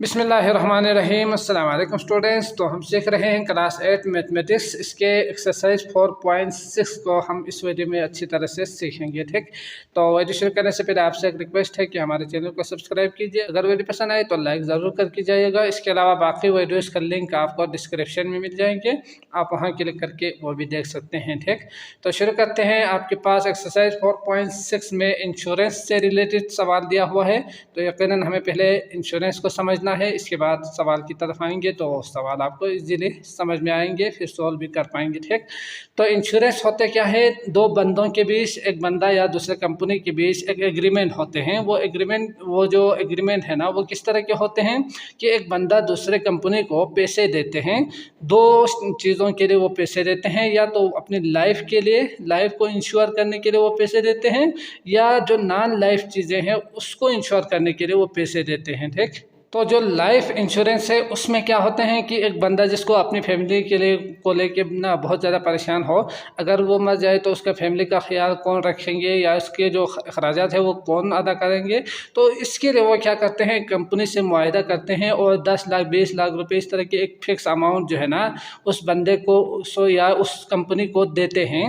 बिस्मिल्लाहिर्रहमानिर्रहीम। अस्सलाम वालेकुम स्टूडेंट्स। तो हम सीख रहे हैं क्लास 8 मैथमेटिक्स। इसके एक्सरसाइज 4.6 को हम इस वीडियो में अच्छी तरह से सीखेंगे। ठीक, तो वीडियो शुरू करने से पहले आपसे एक रिक्वेस्ट है कि हमारे चैनल को सब्सक्राइब कीजिए। अगर वीडियो पसंद आए तो लाइक ज़रूर करके जाइएगा। इसके अलावा बाकी वीडियोज़ का लिंक आपको डिस्क्रिप्शन में मिल जाएंगे, आप वहाँ क्लिक करके वो भी देख सकते हैं। ठीक, तो शुरू करते हैं। आपके पास एक्सरसाइज 4.6 में इंश्योरेंस से रिलेटेड सवाल दिया हुआ है, तो यकीनन हमें पहले इंश्योरेंस को समझना है, इसके बाद सवाल की तरफ आएंगे तो सवाल आपको इजीली समझ में आएंगे, फिर सॉल्व भी कर पाएंगे। ठीक, तो इंश्योरेंस होते क्या है, दो बंदों के बीच, एक बंदा या दूसरे कंपनी के बीच एक एग्रीमेंट होते हैं। वो जो एग्रीमेंट है ना, वो किस तरह के होते हैं कि एक बंदा दूसरे कंपनी को पैसे देते हैं। दो चीज़ों के लिए वो पैसे देते हैं, या तो अपनी लाइफ के लिए, लाइफ को इंश्योर करने के लिए वो पैसे देते हैं, या जो नॉन लाइफ चीज़ें हैं उसको इंश्योर करने के लिए वो पैसे देते हैं। ठीक, तो जो लाइफ इंश्योरेंस है उसमें क्या होते हैं कि एक बंदा जिसको अपनी फैमिली के लिए को लेके ना बहुत ज़्यादा परेशान हो, अगर वो मर जाए तो उसका फैमिली का ख्याल कौन रखेंगे, या उसके जो अखराजात है वो कौन अदा करेंगे। तो इसके लिए वो क्या करते हैं, कंपनी से मुआहदा करते हैं और 10 लाख 20 लाख रुपए इस तरह के एक फिक्स अमाउंट जो है ना उस बंदे को या उस कंपनी को देते हैं।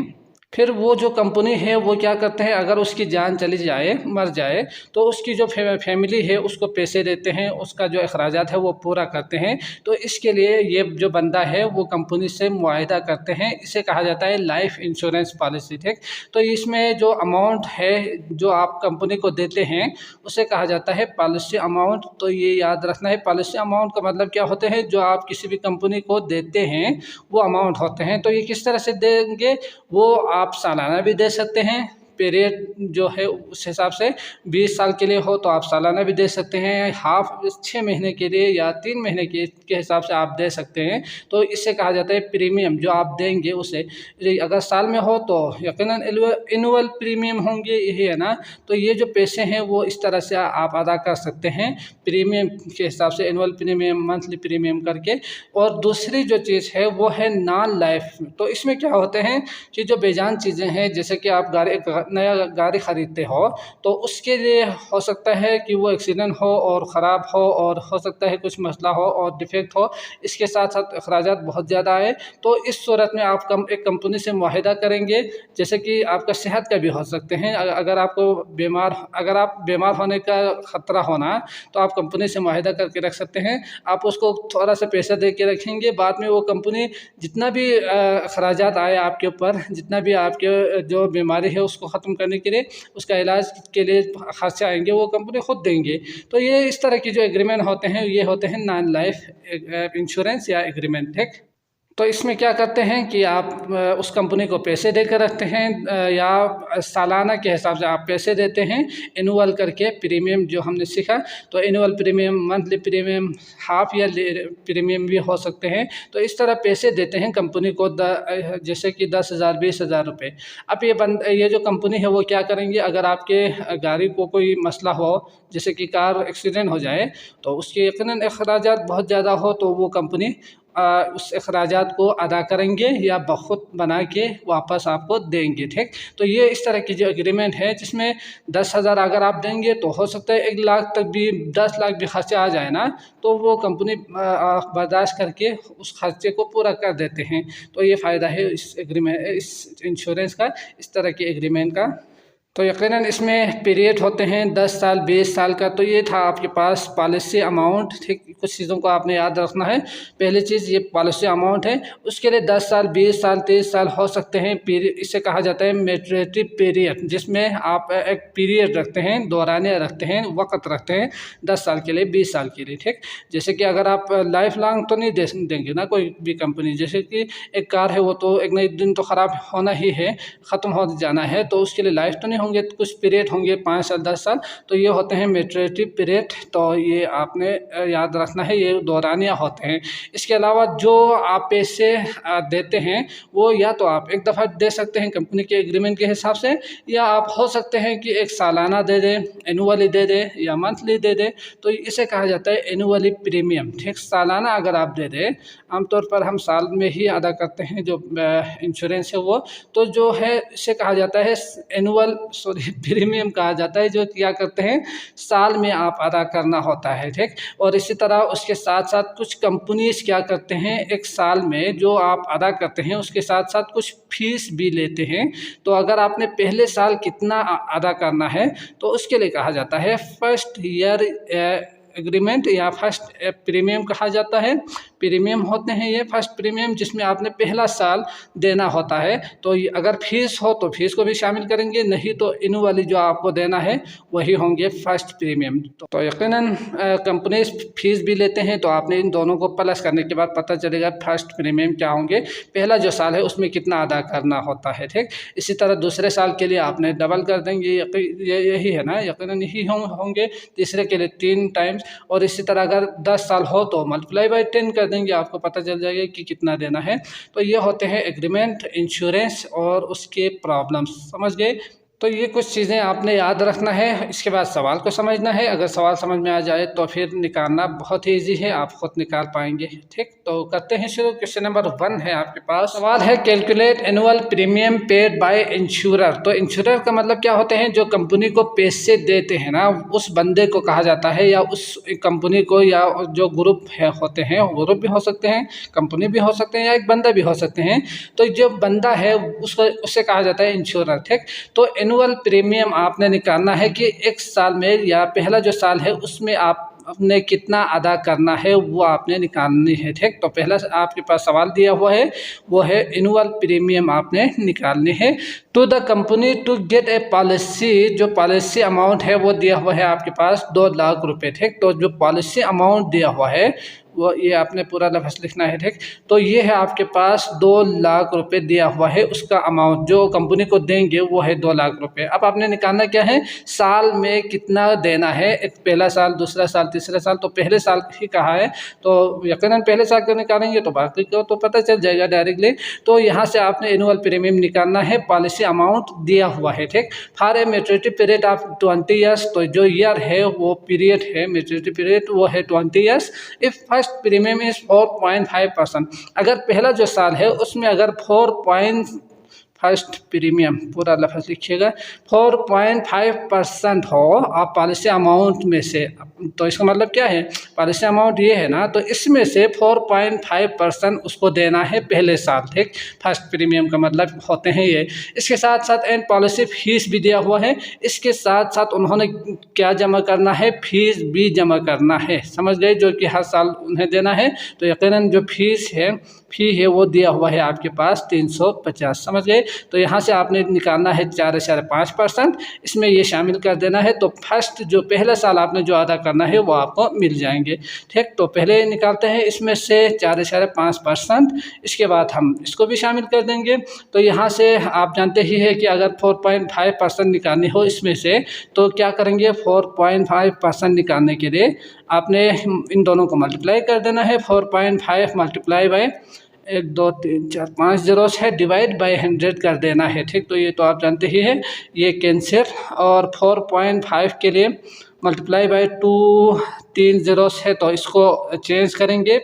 फिर वो जो कंपनी है वो क्या करते हैं, अगर उसकी जान चली जाए, मर जाए, तो उसकी जो फैमिली है उसको पैसे देते हैं, उसका जो अखराजात है वो पूरा करते हैं। तो इसके लिए ये जो बंदा है वो कंपनी से मुआहदा करते हैं, इसे कहा जाता है लाइफ इंश्योरेंस पॉलिसी। ठीक, तो इसमें जो अमाउंट है जो आप कंपनी को देते हैं उसे कहा जाता है पॉलिसी अमाउंट। तो ये याद रखना है, पॉलिसी अमाउंट का मतलब क्या होते हैं, जो आप किसी भी कंपनी को देते हैं वो अमाउंट होते हैं। तो ये किस तरह से देंगे, वो आप सालाना भी दे सकते हैं, पीरियड जो है उस हिसाब से 20 साल के लिए हो तो आप सालाना भी दे सकते हैं, हाफ 6 महीने के लिए या 3 महीने के हिसाब से आप दे सकते हैं। तो इसे कहा जाता है प्रीमियम जो आप देंगे उसे। अगर साल में हो तो यकीनन एनुअल प्रीमियम होंगे, यही है ना। तो ये जो पैसे हैं वो इस तरह से आप अदा कर सकते हैं प्रीमियम के हिसाब से, एनुअल प्रीमियम, मंथली प्रीमियम करके। और दूसरी जो चीज़ है वो है नॉन लाइफ। तो इसमें क्या होते हैं कि जो बेजान चीज़ें हैं, जैसे कि आप नया गाड़ी ख़रीदते हो तो उसके लिए हो सकता है कि वो एक्सीडेंट हो और ख़राब हो, और हो सकता है कुछ मसला हो और डिफेक्ट हो, इसके साथ साथ अखराजात बहुत ज़्यादा आए। तो इस सूरत में आप एक कंपनी से मुआहदा करेंगे, जैसे कि आपका सेहत का भी हो सकते हैं। अगर आप बीमार होने का ख़तरा होना तो आप कंपनी से मुआहदा करके रख सकते हैं। आप उसको थोड़ा सा पैसा दे के रखेंगे, बाद में वो कंपनी जितना भी अखराजात आए आपके ऊपर, जितना भी आपके जो बीमारी है उसको ख़त्म करने के लिए, उसका इलाज के लिए खर्चा आएंगे, वो कंपनी खुद देंगे। तो ये इस तरह की जो एग्रीमेंट होते हैं ये होते हैं नॉन लाइफ इंश्योरेंस या एग्रीमेंट। ठीक, तो इसमें क्या करते हैं कि आप उस कंपनी को पैसे देकर रखते हैं, या सालाना के हिसाब से आप पैसे देते हैं, एनुअल करके प्रीमियम जो हमने सीखा। तो annual premium, monthly premium, half year premium भी हो सकते हैं। तो इस तरह पैसे देते हैं कंपनी को, जैसे कि 10,000 20,000 रुपये। अब ये जो कंपनी है वो क्या करेंगे, अगर आपके गाड़ी को कोई मसला हो, जैसे कि कार एक्सीडेंट हो जाए, तो उसके यकीनन अखराजात बहुत ज़्यादा हो, तो वो कंपनी उस अखराजात को अदा करेंगे या बखुद बना के वापस आपको देंगे। ठीक, तो ये इस तरह की जो एग्रीमेंट है, जिसमें 10,000 अगर आप देंगे तो हो सकता है 1 लाख तक भी, 10 लाख भी खर्चा आ जाए ना, तो वो कंपनी बर्दाश्त करके उस खर्चे को पूरा कर देते हैं। तो ये फ़ायदा है इस इंश्योरेंस का, इस तरह के एग्रीमेंट का। तो यकीनन इसमें पीरियड होते हैं 10 साल 20 साल का। तो ये था आपके पास पॉलिसी अमाउंट। ठीक, कुछ चीज़ों को आपने याद रखना है। पहली चीज़ ये पॉलिसी अमाउंट है, उसके लिए 10 साल 20 साल 30 साल हो सकते हैं पीरियड। इसे कहा जाता है मैच्योरिटी पीरियड, जिसमें आप एक पीरियड रखते हैं, दौरानिया रखते हैं, वक़्त रखते हैं 10 साल के लिए, 20 साल के लिए। ठीक, जैसे कि अगर आप लाइफ लॉन्ग तो नहीं देंगे ना कोई भी कंपनी, जैसे कि एक कार है वो तो एक न एक दिन तो ख़राब होना ही है, ख़त्म हो जाना है, तो उसके लिए लाइफ तो नहीं होंगे, कुछ पीरियड होंगे 5 साल 10 साल। तो ये होते हैं मैच्योरिटी पीरियड। तो ये आपने याद रखना है, ये दौरानिया होते हैं। इसके अलावा जो आप पैसे देते हैं वो या तो आप एक दफ़ा दे सकते हैं कंपनी के एग्रीमेंट के हिसाब से, या आप हो सकते हैं कि एक सालाना दे दें, एनुअली दे दें या मंथली दे दें। तो इसे कहा जाता है एनुअली प्रीमियम। ठीक, सालाना अगर आप दे दें, आमतौर पर हम साल में ही अदा करते हैं जो इंश्योरेंस है वो, तो जो है इसे कहा जाता है एनुअल प्रीमियम कहा जाता है, जो क्या करते हैं साल में आप अदा करना होता है। ठीक, और इसी तरह तरह उसके साथ साथ कुछ कंपनीज क्या करते हैं, एक साल में जो आप अदा करते हैं उसके साथ साथ कुछ फीस भी लेते हैं। तो अगर आपने पहले साल कितना अदा करना है तो उसके लिए कहा जाता है फर्स्ट ईयर एग्रीमेंट या फर्स्ट प्रीमियम कहा जाता है। प्रीमियम होते हैं ये फर्स्ट प्रीमियम, जिसमें आपने पहला साल देना होता है। तो अगर फीस हो तो फीस को भी शामिल करेंगे, नहीं तो इन वाली जो आपको देना है वही होंगे फर्स्ट प्रीमियम। तो यकीनन कंपनी फीस भी लेते हैं, तो आपने इन दोनों को प्लस करने के बाद पता चलेगा फर्स्ट प्रीमियम क्या होंगे, पहला जो साल है उसमें कितना अदा करना होता है। ठीक, इसी तरह दूसरे साल के लिए आपने डबल कर देंगे, यही है ना, यकीनन यही होंगे। तीसरे के लिए 3 टाइम्स, और इसी तरह अगर 10 साल हो तो मल्टीप्लाई बाई 10 कर देंगे, आपको पता चल जाएगा कि कितना देना है। तो ये होते हैं एग्रीमेंट, इंश्योरेंस और उसके प्रॉब्लम्स। समझ गए? तो ये कुछ चीज़ें आपने याद रखना है। इसके बाद सवाल को समझना है। अगर सवाल समझ में आ जाए तो फिर निकालना बहुत ही ईजी है, आप खुद निकाल पाएंगे। ठीक, तो करते हैं शुरू। क्वेश्चन नंबर 1 है आपके पास। सवाल है calculate annual premium paid by insurer. तो इंश्योरर का मतलब क्या होते हैं, जो कंपनी को पैसे देते हैं ना, उस बंदे को कहा जाता है, या उस कंपनी को, या जो ग्रुप है होते हैं, ग्रुप भी हो सकते हैं, कंपनी भी हो सकते हैं, या एक बंदा भी हो सकते हैं। तो जो बंदा है उससे कहा जाता है इंश्योरर। ठीक, तो एनुअल प्रीमियम आपने निकालना है कि एक साल में या पहला जो साल है उसमें आपने कितना अदा करना है वो आपने निकालनी है। ठीक, तो पहला आपके पास सवाल दिया हुआ है वो है एनुअल प्रीमियम आपने निकालनी है। To the company to get a policy, जो पॉलिसी अमाउंट है वो दिया हुआ है आपके पास 2 लाख रुपए। ठीक, तो जो पॉलिसी अमाउंट दिया हुआ है वो ये आपने पूरा लफ्ज़ लिखना है। ठीक, तो ये है आपके पास 2 लाख रुपए दिया हुआ है, उसका अमाउंट जो कंपनी को देंगे वो है 2 लाख रुपए। अब आपने निकालना क्या है, साल में कितना देना है, एक पहला साल, दूसरा साल, तीसरा साल। तो पहले साल ही कहा है, तो यकीनन पहले साल का निकालेंगे तो बाकी को तो पता चल जाएगा डायरेक्टली। तो यहाँ से आपने एनुअल प्रीमियम निकालना है, पॉलिसी अमाउंट दिया हुआ है। ठीक, for a maturity period of 20 years, तो जो ईयर है वो पीरियड है, मैच्योरिटी पीरियड वो है 20 years. If first premium is 4.5%, अगर पहला जो साल है उसमें अगर 4. फर्स्ट प्रीमियम पूरा लफ्ज़ लिखिएगा 4.5% हो आप पॉलिसी अमाउंट में से, तो इसका मतलब क्या है, पॉलिसी अमाउंट ये है ना, तो इसमें से 4.5% उसको देना है पहले साल। ठीक, फर्स्ट प्रीमियम का मतलब होते हैं ये। इसके साथ साथ एंड पॉलिसी फीस भी दिया हुआ है, इसके साथ साथ उन्होंने क्या जमा करना है, फीस भी जमा करना है। समझ गए, जो कि हर साल उन्हें देना है। तो यकीनन जो फी है वो दिया हुआ है आपके पास 350। समझ गए, तो यहाँ से आपने निकालना है 4.5%, इसमें ये शामिल कर देना है। तो फर्स्ट जो पहला साल आपने जो अदा करना है वो आपको मिल जाएंगे। ठीक, तो पहले निकालते हैं इसमें से 4.5%, इसके बाद हम इसको भी शामिल कर देंगे। तो यहाँ से आप जानते ही है कि अगर 4.5% निकालनी हो इसमें से, तो क्या करेंगे, 4.5% निकालने के लिए आपने इन दोनों को मल्टीप्लाई कर देना है। 4.5 मल्टीप्लाई बाय 1 2 3 4 5 जीरोस है, डिवाइड बाय 100 कर देना है। ठीक, तो ये तो आप जानते ही है, ये कैंसिल। और 4.5 के लिए मल्टीप्लाई बाय 2 3 जीरोस है, तो इसको चेंज करेंगे,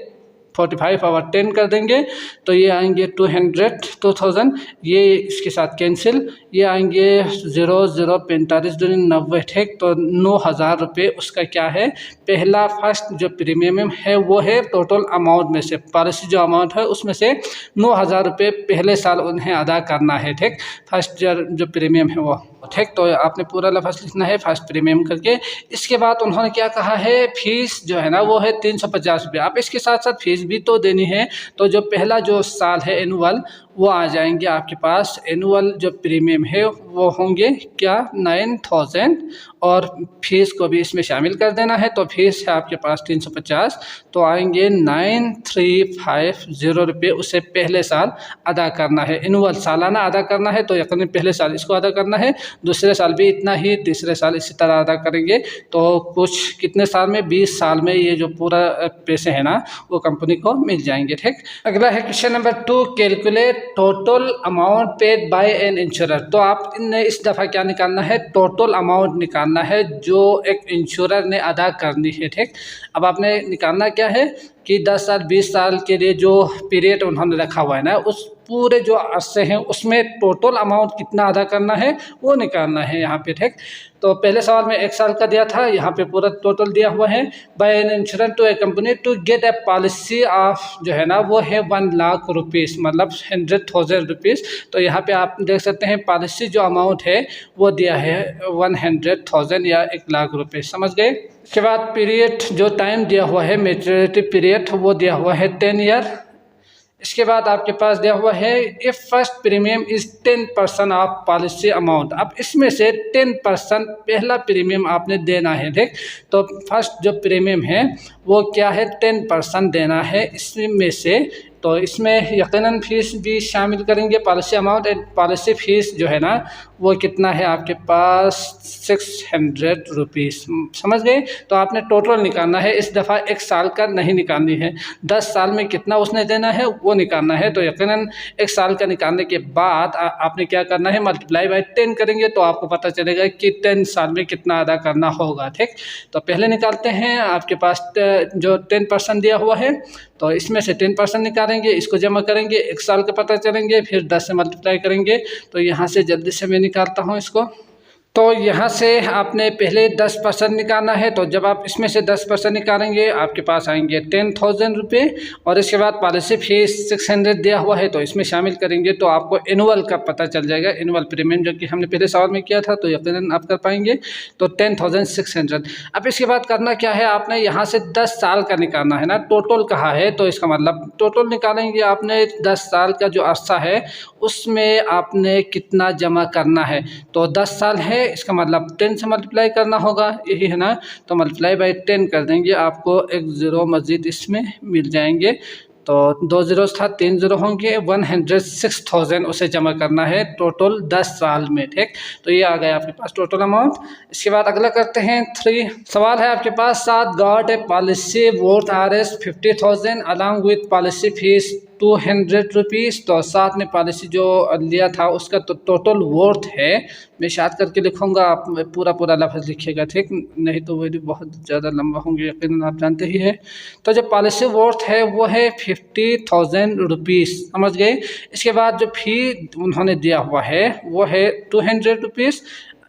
45 और 10 कर देंगे, तो ये आएंगे 2000, ये इसके साथ कैंसिल, ये आएंगे 0 0 45 90। ठीक, तो 9000 रुपये उसका क्या है, पहला फर्स्ट जो प्रीमियम है वो है टोटल अमाउंट में से, पॉलिसी जो अमाउंट है उसमें से 9000 रुपये पहले साल उन्हें अदा करना है। ठीक, फर्स्ट जो प्रीमियम है वो। ठीक, तो आपने पूरा लफ्ज़ लिखना है फर्स्ट प्रीमियम करके। इसके बाद उन्होंने क्या कहा है, फीस जो है ना वो है 350 रुपये। आप इसके साथ साथ फीस भी तो देनी है। तो जो पहला जो साल है एनुअल, वो आ जाएंगे आपके पास, एनुअल जो प्रीमियम है वो होंगे क्या 9000, और फीस को भी इसमें शामिल कर देना है। तो फीस है आपके पास 350, तो आएंगे 9350 रुपये उसे पहले साल अदा करना है। एनुअल सालाना अदा करना है, तो यकीन पहले साल इसको अदा करना है, दूसरे साल भी इतना ही, तीसरे साल इसी तरह अदा करेंगे। तो कुछ कितने साल में, 20 साल में ये जो पूरा पैसे है ना वो कंपनी को मिल जाएंगे। ठीक, अगला है question number 2, calculate total amount paid by an insurer. तो आप ने इस दफ़ा क्या निकालना है, टोटल अमाउंट निकालना है जो एक इंश्योरर ने अदा करनी है। ठीक, अब आपने निकालना क्या है कि 10 साल 20 साल के लिए जो पीरियड उन्होंने रखा हुआ है ना, उस पूरे जो अरसे हैं उसमें टोटल अमाउंट कितना अदा करना है वो निकालना है यहाँ पे, ठीक। तो पहले सवाल में 1 साल का दिया था, यहाँ पे पूरा टोटल दिया हुआ है। By an insurance to a company to get a policy of जो है ना वो है 1 लाख रुपीज़, मतलब 100,000 रुपीज़। तो यहाँ पे आप देख सकते हैं पॉलिसी जो अमाउंट है वो दिया है 100,000 या 1 लाख रुपये, समझ गए। इसके बाद पीरियड जो टाइम दिया हुआ है मैच्योरिटी पीरियड वो दिया हुआ है 10 ईयर। इसके बाद आपके पास दिया हुआ है if first premium is 10% of policy amount. अब इसमें से 10% पहला प्रीमियम आपने देना है, ठीक। तो फर्स्ट जो प्रीमियम है वो क्या है 10% देना है इसमें से। तो इसमें यकीनन फ़ीस भी शामिल करेंगे, policy amount and policy fees जो है ना वो कितना है आपके पास 600 रुपीज़, समझ गए। तो आपने टोटल निकालना है, इस दफ़ा 1 साल का नहीं निकालनी है, 10 साल में कितना उसने देना है वो निकालना है। तो यकीनन 1 साल का निकालने के बाद आपने क्या करना है मल्टीप्लाई बाय 10 करेंगे तो आपको पता चलेगा कि 10 साल में कितना अदा करना होगा, ठीक। तो पहले निकालते हैं, आपके पास जो 10% दिया हुआ है तो इसमें से 10% निकालेंगे, इसको जमा करेंगे, 1 साल का पता चलेंगे, फिर 10 से मल्टीप्लाई करेंगे। तो यहाँ से जल्दी से मैं निकालता हूँ इसको। तो यहाँ से आपने पहले 10% निकालना है, तो जब आप इसमें से 10% निकालेंगे आपके पास आएंगे 10,000 रुपये। और इसके बाद पॉलिसी फीस 600 दिया हुआ है तो इसमें शामिल करेंगे तो आपको एनुअल का पता चल जाएगा, एनुअल प्रीमियम जो कि हमने पहले सवाल में किया था, तो यकीनन आप कर पाएंगे। तो 10,600। अब इसके बाद करना क्या है, आपने यहाँ से 10 साल का निकालना है ना, टोटल कहा है तो इसका मतलब टोटल निकालेंगे आपने 10 साल का जो अरसा है उसमें आपने कितना जमा करना है। तो 10 साल है, इसका मतलब 10 से मल्टीप्लाई करना होगा, यही है ना। तो मल्टीप्लाई बाय 10 कर देंगे, आपको एक ज़ीरो मज़ीद इसमें मिल जाएंगे। तो 2 ज़ीरोस था, 3 ज़ीरो होंगे, 106,000 उसे जमा करना है टोटल 10 साल में, ठीक। तो ये आ गया आपके पास टोटल अमाउंट। इसके बाद अगला करते हैं 3 सवाल है आपके पास, साथ got a policy worth Rs 50,000 along with policy fees 200 rupees. तो साथ में पॉलिसी जो लिया था उसका तो टोटल वर्थ है, मैं शार्ट करके लिखूँगा, आप पूरा पूरा लफ्ज़ लिखिएगा, ठीक, नहीं तो वीडियो बहुत ज़्यादा लंबा होंगे, यकीनन आप जानते ही है। तो जो पॉलिसी वर्थ है वो है 50,000 रुपीज़, समझ गए। इसके बाद जो फ़ी उन्होंने दिया हुआ है वो है 200 रुपीज़।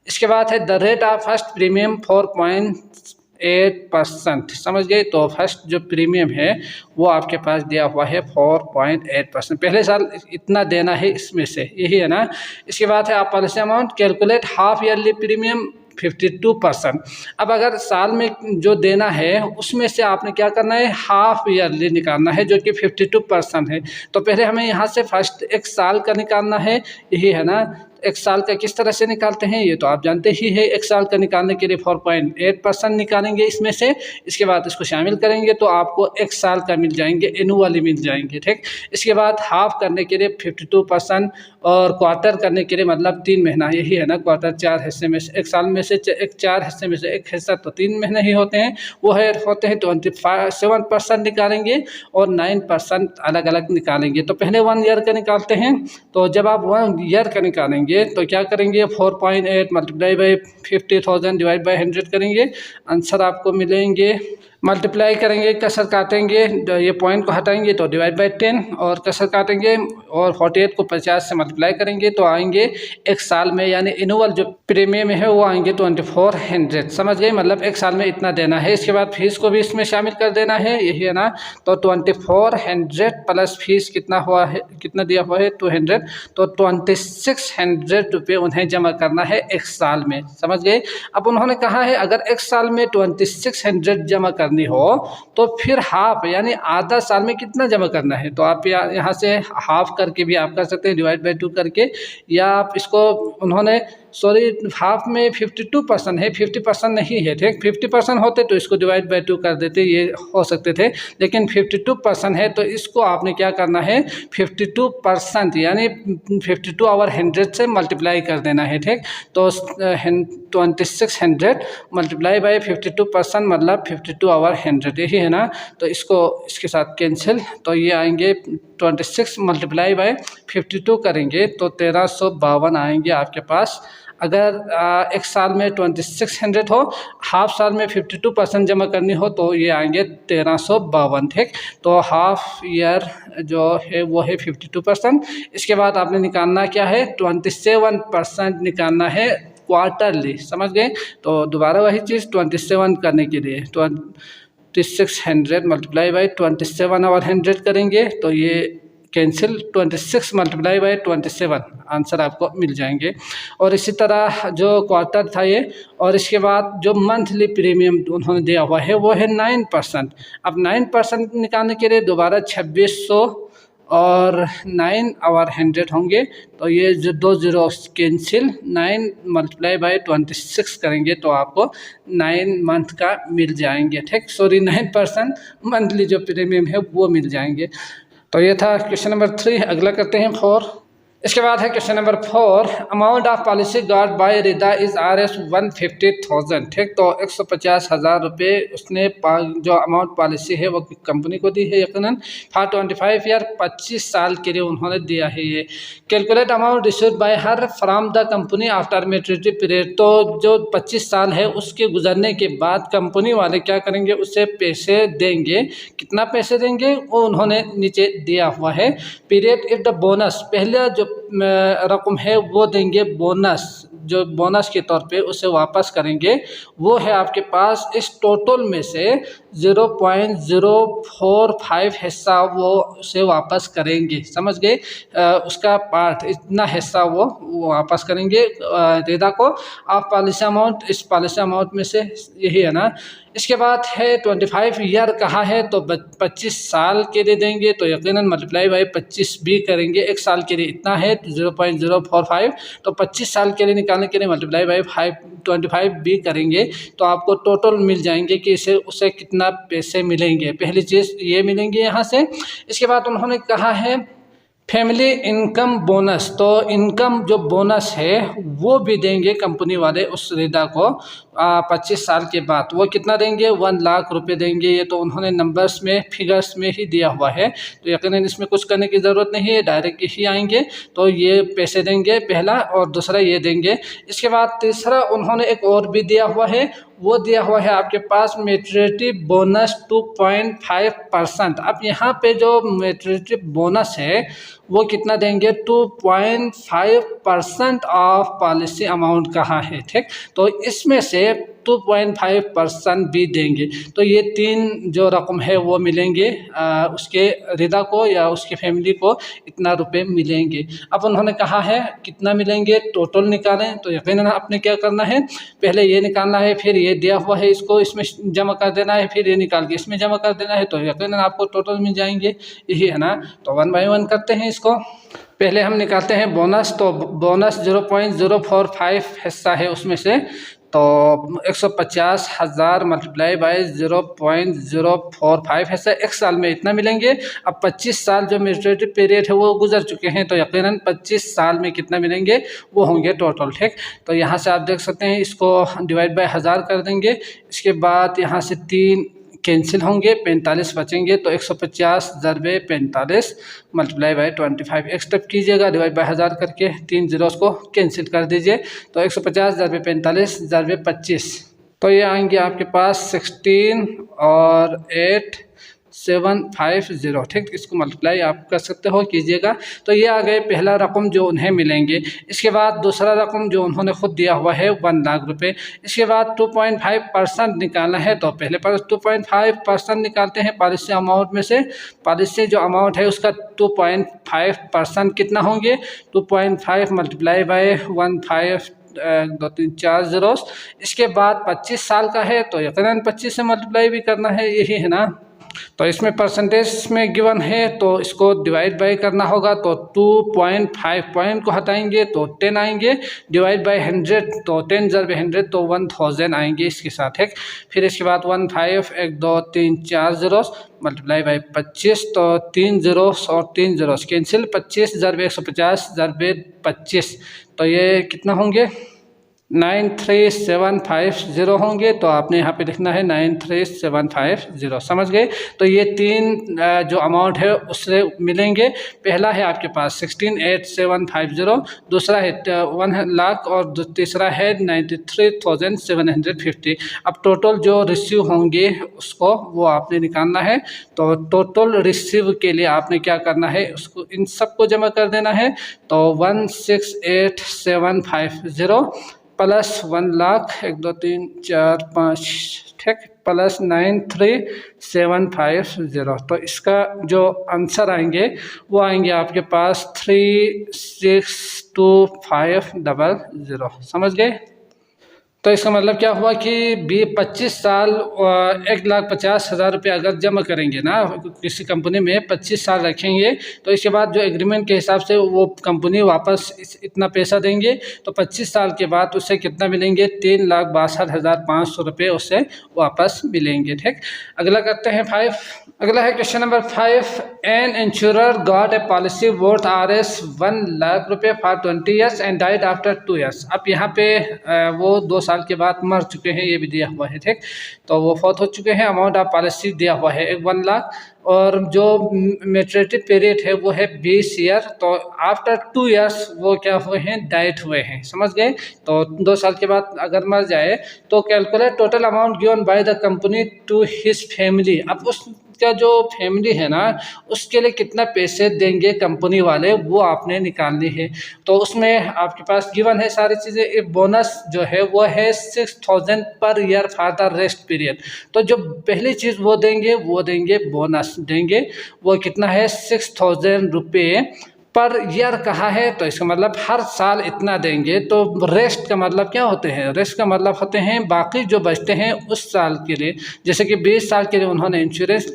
इसके बाद है the rate of first premium 4.8%, समझ गए। तो फर्स्ट जो प्रीमियम है वो आपके पास दिया हुआ है 4.8%, पहले साल इतना देना है इसमें से, यही है ना। इसके बाद है आप policy amount calculate half yearly premium 52%। अब अगर साल में जो देना है उसमें से आपने क्या करना है हाफ ईयरली निकालना है जो कि 52% है। तो पहले हमें यहाँ से फर्स्ट 1 साल का निकालना है, यही है ना। 1 साल का किस तरह से निकालते हैं ये तो आप जानते ही है। 1 साल का निकालने के लिए 4.8% निकालेंगे इसमें से, इसके बाद इसको शामिल करेंगे तो आपको 1 साल का मिल जाएंगे, एनुअली मिल जाएंगे, ठीक। इसके बाद हाफ करने के लिए 52% और क्वार्टर करने के लिए मतलब 3 महीना, यही है ना। क्वार्टर 4 हिस्से में से 1 साल में से 4 हिस्से में से 1 हिस्सा तो 3 महीने ही होते हैं, वो है होते हैं 27% निकालेंगे और 9% अलग अलग निकालेंगे। तो पहले 1 ईयर का निकालते हैं। तो जब आप 1 ईयर का निकालेंगे तो क्या करेंगे 4.8 मल्टीप्लाई बाई 50,000 डिवाइड बाई 100 करेंगे, आंसर आपको मिलेंगे। मल्टीप्लाई करेंगे, कसर काटेंगे, ये पॉइंट को हटाएंगे तो डिवाइड बाई 10 और कसर काटेंगे और 48 को 50 से मल्टीप्लाई करेंगे तो आएंगे 1 साल में, यानी एनुअल जो प्रीमियम है वो आएंगे 2400, समझ गए। मतलब 1 साल में इतना देना है। इसके बाद फीस को भी इसमें शामिल कर देना है, यही है ना। तो 2400 प्लस फीस कितना हुआ है, कितना दिया हुआ है 200, तो 2600 रुपये उन्हें जमा करना है 1 साल में, समझ गए। अब उन्होंने कहा है अगर 1 साल में 2600 जमा करनी हो तो फिर हाफ यानी आधा साल में कितना जमा करना है। तो आप यहाँ से हाफ करके भी आप कर सकते हैं, डिवाइड बाई 2 करके, या आप इसको उन्होंने हाफ में 52% है, 50% नहीं है, ठीक। 50% होते तो इसको डिवाइड बाई 2 कर देते, ये हो सकते थे, लेकिन 52% है तो इसको आपने क्या करना है 52% यानी 52 ओवर 100 से मल्टीप्लाई कर देना है, ठीक। तो 2600 मल्टीप्लाई बाई 52% मतलब 52 ओवर 100, यही है ना। तो इसको इसके साथ कैंसिल, तो ये आएंगे 26 मल्टीप्लाई बाई 52 करेंगे तो 1352 आएंगे आपके पास अगर एक साल में 2600 हो, हाफ साल में 52% जमा करनी हो तो ये आएंगे 1352। ठीक, तो हाफ ईयर जो है वो है 52%। इसके बाद आपने निकालना क्या है, 27% निकालना है क्वार्टरली, समझ गए। तो दोबारा वही चीज़ 27 करने के लिए 2600 मल्टीप्लाई बाई 27 और 100 करेंगे तो ये कैंसिल, 26 मल्टीप्लाई बाई 27 आंसर आपको मिल जाएंगे। और इसी तरह जो क्वार्टर था ये, और इसके बाद जो मंथली प्रीमियम उन्होंने दिया हुआ है वो है 9%। अब 9% निकालने के लिए दोबारा 2600 और 9 और 100 होंगे, तो ये जो 2 जीरो कैंसिल, 9 मल्टीप्लाई बाई 26 करेंगे तो आपको 9 मंथ का मिल जाएंगे। ठीक, सॉरी 9% मंथली जो प्रीमियम है वो मिल जाएंगे। तो ये था क्वेश्चन नंबर 3। अगला करते हैं 4। इसके बाद है question number 4, amount of policy got by Rida is Rs 150,000। ठीक, तो 150,000 रुपये उसने जो अमाउंट पॉलिसी है वो कंपनी को दी है यकीनन, फॉर 25 ईयर, 25 साल के लिए उन्होंने दिया है ये। Calculate amount received by her from the company after maturity period. तो जो 25 साल है उसके गुजरने के बाद कंपनी वाले क्या करेंगे, उसे पैसे देंगे। कितना पैसे देंगे वो उन्होंने नीचे दिया हुआ है। पीरियड इफ द बोनस, पहले जो रकम है वो देंगे बोनस, जो बोनस के तौर पे उसे वापस करेंगे, वो है आपके पास इस टोटल में से 0.045 हिस्सा वो उसे वापस करेंगे, समझ गए। उसका पार्ट, इतना हिस्सा वो वापस करेंगे रिदा को। आप पॉलिसी अमाउंट, इस पॉलिसी अमाउंट में से यही है ना। इसके बाद है 25 ईयर कहा है तो 25 साल के लिए देंगे, तो यकीनन मल्टीप्लाई बाई 25 भी करेंगे। एक साल के लिए इतना है 0.045, तो 25 साल के लिए निकालने के लिए मल्टीप्लाई बाई 25 भी करेंगे तो आपको टोटल मिल जाएंगे कि इसे उसे कितना पैसे मिलेंगे। पहली चीज़ ये मिलेंगे यहाँ से। इसके बाद उन्होंने कहा है फैमिली इनकम बोनस, तो इनकम जो बोनस है वो भी देंगे कंपनी वाले उस रिदा को 25 साल के बाद। वो कितना देंगे, 1 लाख रुपए देंगे। ये तो उन्होंने नंबर्स में, फिगर्स में ही दिया हुआ है, तो यकीनन इसमें कुछ करने की ज़रूरत नहीं है, डायरेक्ट ही आएंगे। तो ये पैसे देंगे पहला, और दूसरा ये देंगे। इसके बाद तीसरा उन्होंने एक और भी दिया हुआ है, वो दिया हुआ है आपके पास मैच्योरिटी बोनस 2.5%। अब यहाँ पे जो मैच्योरिटी बोनस है वो कितना देंगे, 2.5% ऑफ पॉलिसी अमाउंट कहा है। ठीक, तो इसमें से 2.5% भी देंगे। तो ये 3 जो रकम है वो मिलेंगे उसके रिदा को या उसकी फैमिली को, इतना रुपए मिलेंगे। अब उन्होंने कहा है कितना मिलेंगे, टोटल निकालें। तो यकीनन आपने क्या करना है, पहले ये निकालना है, फिर ये दिया हुआ है इसको इसमें जमा कर देना है, फिर ये निकाल के इसमें जमा कर देना है, तो यकीनन आपको टोटल मिल जाएंगे। यही है ना। तो 1 बाय 1 करते हैं इसको। पहले हम निकालते हैं बोनस। तो बोनस 0.045 हिस्सा है उसमें से, तो 150,000 मल्टीप्लाई बाई 0.045 हिस्सा, एक साल में इतना मिलेंगे। अब 25 साल जो मैच्योरिटी पीरियड है वो गुजर चुके हैं, तो यकीनन 25 साल में कितना मिलेंगे वो होंगे टोटल। ठीक, तो यहाँ से आप देख सकते हैं, इसको डिवाइड बाई 1000 कर देंगे। इसके बाद यहाँ से 3 कैंसिल होंगे, 45 बचेंगे, तो 150 ज़रबे 45 मल्टीप्लाई बाई 25 एक स्टेप कीजिएगा, डिवाइड बाई 1000 करके 3 जीरोस को कैंसिल कर दीजिए, तो 150 ज़रबे 45 ज़रबे 25, तो ये आएंगे आपके पास 16 और 8 750। ठीक, इसको मल्टीप्लाई आप कर सकते हो, कीजिएगा। तो ये आ गए पहला रकम जो उन्हें मिलेंगे। इसके बाद दूसरा रकम जो उन्होंने खुद दिया हुआ है 1 लाख रुपए। इसके बाद 2.5% निकालना है, तो पहले पर 2.5% निकालते हैं पॉलिसी अमाउंट में से। पॉलिसी जो अमाउंट है उसका 2.5% कितना होंगे, 2.5 मल्टीप्लाई बाई 15 2 3 4 जीरोस। इसके बाद 25 साल का है तो यकीनन 25 से मल्टीप्लाई भी करना है, यही है ना। तो इसमें परसेंटेज में गिवन है तो इसको डिवाइड बाई करना होगा, तो 2.5 पॉइंट को हटाएंगे तो 10 आएंगे, डिवाइड बाई 100 तो 10 ज़रबे 100 तो 1000 आएंगे इसके साथ। एक फिर इसके बाद 15 1 2 3 4 जीरोस मल्टीप्लाई बाई 25, तो 3 जीरोस और 3 जीरोस कैंसिल, 25 ज़रबे 150 ज़रबे 25, तो ये कितना होंगे 93750 होंगे, तो आपने यहाँ पे लिखना है 93750। समझ गए? तो ये तीन जो अमाउंट है उससे मिलेंगे। पहला है आपके पास 168750, दूसरा है 1 लाख और तीसरा है 93,750। अब टोटल जो रिसीव होंगे उसको वो आपने निकालना है। तो टोटल रिसीव के लिए आपने क्या करना है, उसको इन सबको जमा कर देना है। तो 168750 प्लस 1 लाख 1 2 3 4 5, ठीक, प्लस 93750। तो इसका जो आंसर आएंगे वो आएंगे आपके पास 362500। समझ गए? तो इसका मतलब क्या हुआ कि 25 साल 1,50,000 रुपये अगर जमा करेंगे ना किसी कंपनी में, 25 साल रखेंगे, तो इसके बाद जो एग्रीमेंट के हिसाब से वो कंपनी वापस इतना पैसा देंगे। तो 25 साल के बाद उससे कितना मिलेंगे, 3,62,500 रुपये उससे वापस मिलेंगे। ठीक, अगला करते हैं 5। अगला है question number 5। An insurer got a policy worth Rs 1 lakh रुपये for 20 years and died after 2 years. अब यहाँ पे वो 2 साल के बाद मर चुके हैं, ये भी दिया हुआ है। ठीक, तो वो फौत हो चुके हैं। अमाउंट ऑफ पॉलिसी दिया हुआ है 1 लाख और जो मैच्योरिटी पीरियड है वो है 20 ईयर। तो आफ्टर 2 ईयर्स वो क्या हुए हैं, डाइट हुए हैं। समझ गए? तो 2 साल के बाद अगर मर जाए तो calculate total amount given by the company to his family. अब उसका जो फैमिली है ना उसके लिए कितना पैसे देंगे कंपनी वाले, वो आपने निकालनी है। तो उसमें आपके पास गिवन है सारी चीज़ें। एक बोनस जो है वो है 6,000 per year for the rest period. तो जो पहली चीज़ वो देंगे बोनस देंगे, वो कितना है 6,000 रुपये पर ईयर कहा है, तो इसका मतलब हर साल इतना देंगे। तो रेस्ट का मतलब क्या होते हैं, रेस्ट का मतलब होते हैं बाकी जो बचते हैं उस साल के लिए। जैसे कि 20 साल के लिए उन्होंने इंश्योरेंस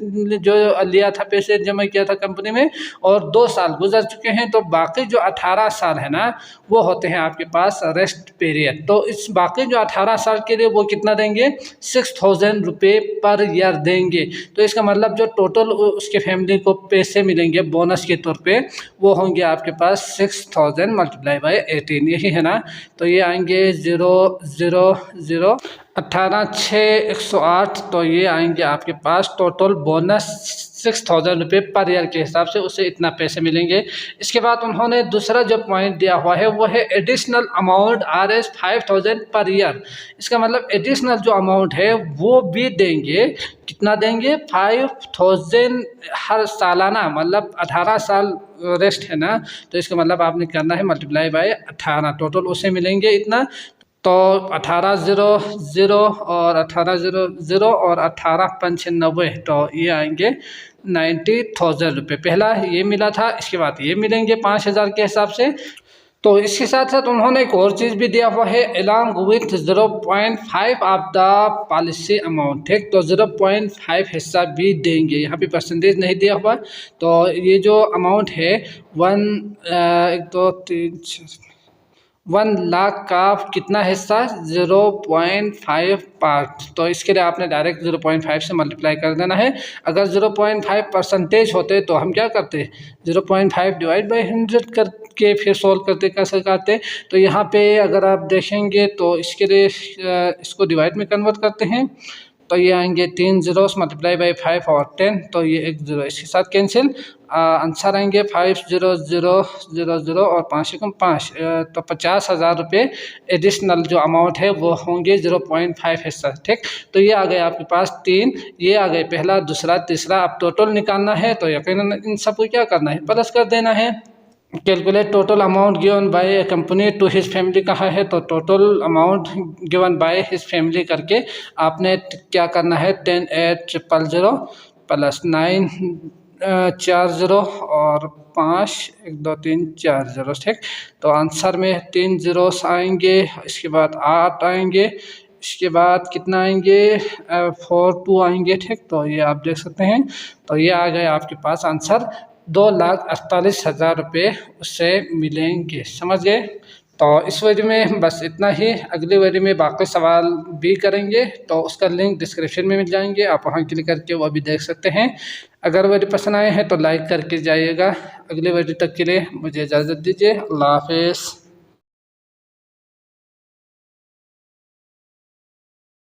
जो लिया था, पैसे जमा किया था कंपनी में, और 2 साल गुजर चुके हैं, तो बाकी जो 18 साल है ना वो होते हैं आपके पास रेस्ट पीरियड। तो इस बाकी जो 18 साल के लिए वो कितना देंगे, 6,000 रुपये पर ईयर देंगे। तो इसका मतलब जो टोटल उसके फैमिली को पैसे मिलेंगे बोनस के तौर पे वो होंगे आपके पास 6,000 मल्टीप्लाई बाई 18, यही है ना। तो ये आएंगे 0 0 0 18 6 108। तो ये आएंगे आपके पास टोटल बोनस 6,000 रुपये पर ईयर के हिसाब से उसे इतना पैसे मिलेंगे। इसके बाद उन्होंने दूसरा जो पॉइंट दिया हुआ है वो है additional amount Rs 5,000 per year. इसका मतलब एडिशनल जो अमाउंट है वो भी देंगे। कितना देंगे, 5,000 हर सालाना, मतलब 18 साल रेस्ट है ना, तो इसका मतलब आपने करना है मल्टीप्लाई बाय 18, टोटल उसे मिलेंगे इतना। तो 18 0 0 और 18 0 0 और 18 5 90, तो ये आएंगे 90,000 रुपये। पहला ये मिला था, इसके बाद ये मिलेंगे 5,000 के हिसाब से। तो इसके साथ साथ उन्होंने एक और चीज़ भी दिया हुआ है, along with 0.5 of the policy amount. ठीक, तो 0.5 हिस्सा भी देंगे, यहाँ पे परसेंटेज नहीं दिया हुआ। तो ये जो अमाउंट है 1 लाख का कितना हिस्सा, 0.5 पार्ट। तो इसके लिए आपने डायरेक्ट 0.5 से मल्टीप्लाई कर देना है। अगर 0.5 परसेंटेज होते तो हम क्या करते, 0.5 डिवाइड बाई 100 करके फिर सोल्व करते, कैसे करते। तो यहाँ पे अगर आप देखेंगे तो इसके लिए इसको डिवाइड में कन्वर्ट करते हैं। तो ये आएंगे 3 zeros मल्टीप्लाई बाई 5 और 10, तो ये 1 0 इसके साथ कैंसिल। आंसर आएंगे 5,0,0,0,0 और 5 एकम 5, तो 50,000 रुपये एडिशनल जो अमाउंट है वो होंगे 0.5 हिस्सा। ठीक, तो ये आ गए आपके पास 3, ये आ गए पहला, दूसरा, तीसरा। अब टोटल निकालना है तो यकीनन इन सबको क्या करना है, प्लस कर देना है। Calculate total amount given by a company to his family कहा है, तो total amount given by his family करके आपने क्या करना है, 10,8,000 प्लस 9 4 0 और 5 1 2 3 4 0। ठीक, तो आंसर में 3 zeros आएंगे, इसके बाद 8 आएंगे, इसके बाद कितना आएंगे 4 2 आएंगे। ठीक, तो ये आप देख सकते हैं। तो ये आ गए आपके पास आंसर 2,48,000 रुपये उससे मिलेंगे। समझ गए? तो इस वीडियो में बस इतना ही। अगली वीडियो में बाकी सवाल भी करेंगे, तो उसका लिंक डिस्क्रिप्शन में मिल जाएंगे, आप वहां क्लिक करके वो भी देख सकते हैं। अगर वीडियो पसंद आए हैं तो लाइक करके जाइएगा। अगले वीडियो तक के लिए मुझे इजाज़त दीजिए। अल्लाह हाफिज़।